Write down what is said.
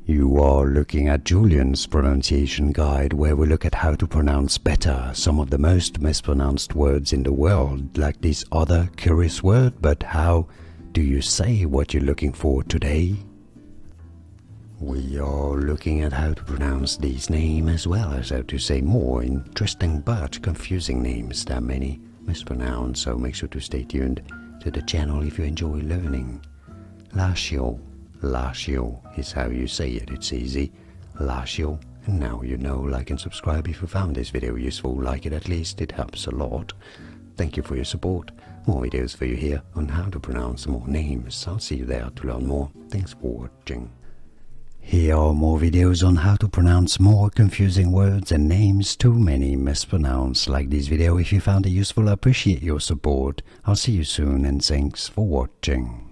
You are looking at Julian's pronunciation guide, where we look at how to pronounce better some of the most mispronounced words in the world, like this other curious word. But how do you say what you're looking for today? We are looking at how to pronounce these names, as well as how to say more interesting but confusing names that many mispronounce, so make sure to stay tuned to the channel if you enjoy learning. Lasciel. Lasciel is how you say it, it's easy. Lasciel. And now you know. Like and subscribe if you found this video useful. Like it at least, it helps a lot. Thank you for your support. More videos for you here on how to pronounce more names. I'll see you there to learn more. Thanks for watching. Here are more videos on how to pronounce more confusing words and names too many mispronounced. Like this video if you found it useful. I appreciate your support. I'll see you soon and thanks for watching.